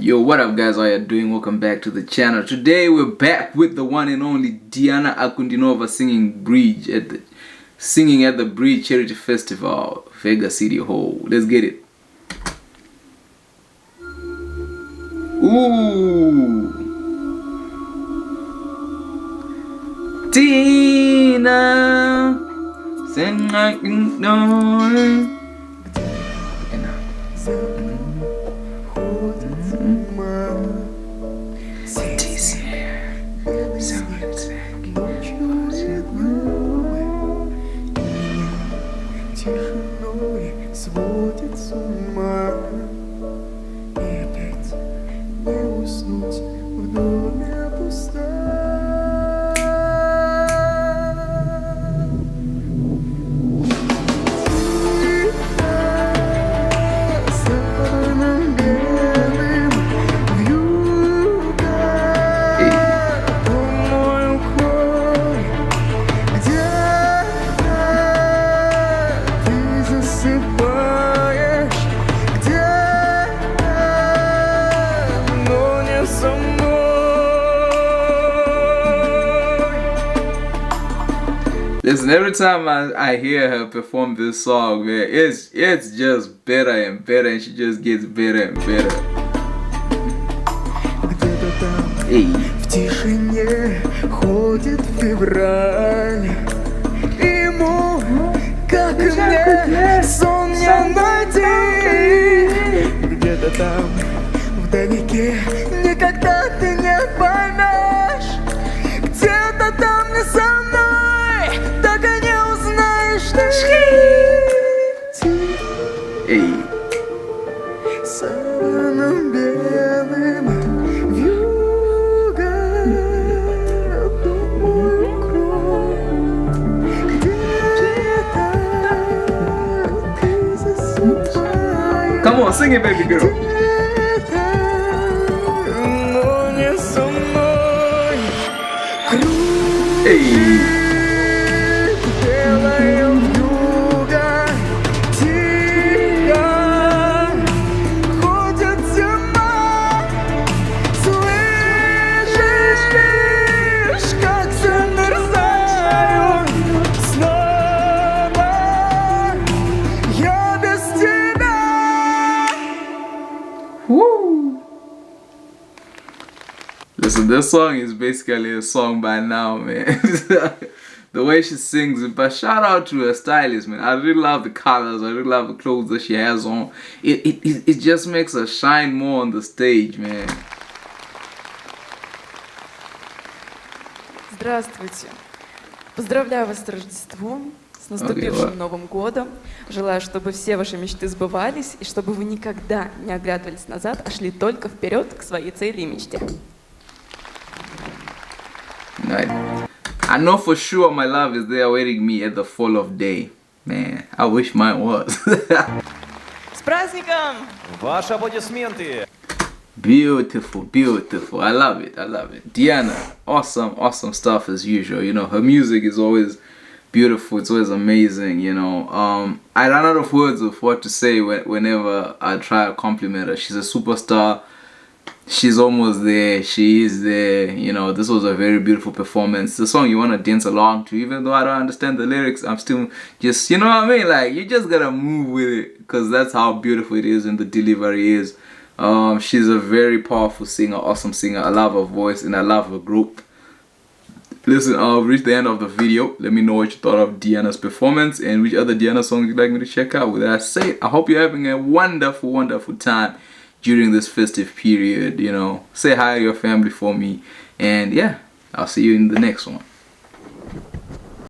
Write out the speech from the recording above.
Yo, what up guys, how you doing? Welcome back to the channel. Today we're back with the one and only Diana Ankudinova singing at the Bridge Charity Festival, Vegas City Hall. Let's get it. Ooh, Tina, sing like you know. Сводит с ума, и опять не уснуть в доме пустом. Самым белым вьюга, мой укрой, где ты засыпаешь. Listen, every time I hear her perform this song, man, it's just better and better, and she just gets better and better. Где-то там, в тишине ходит февраль. Ему, как и мне, сон не найти. Где-то там, вдалеке, никогда ты не поймешь. Где-то там не со мной, так и не узнаешь ты. Эй. Самым белым вьюга, мой укрой. Где-то ты засыпаешь. Come on, sing it, baby girl. Hey. Woo. Listen, this song is basically a song by now, man. The way she sings it, but shout out to her stylist, man. I really love the colors, I really love the clothes that she has on. It just makes her shine more on the stage, man. Здравствуйте. Поздравляю вас с Рождеством, с наступившим Новым годом. Желаю, чтобы все ваши мечты сбывались, и чтобы вы никогда не оглядывались назад, а шли только вперед к своей цели и мечте. I know for sure my love is there waiting me at the fall of day. Man, I wish mine was. С праздником! Ваши аплодисменты! Beautiful, beautiful. I love it, I love it. Diana, awesome, awesome stuff as usual. You know, her music is always beautiful, it's always amazing, you know. I run out of words of what to say whenever I try to compliment her. She's a superstar. She's almost there, she is there, you know. This was a very beautiful performance. The song you want to dance along to, even though I don't understand the lyrics, I'm still just, you know what I mean, like, you just gotta move with it, because that's how beautiful it is and the delivery is. She's a very powerful singer, awesome singer. I love her voice and I love her group. Listen, I've reached the end of the video. Let me know what you thought of Diana's performance and which other Diana songs you'd like me to check out. With that said, I hope you're having a wonderful, wonderful time during this festive period, you know. Say hi to your family for me, and yeah, I'll see you in the next one.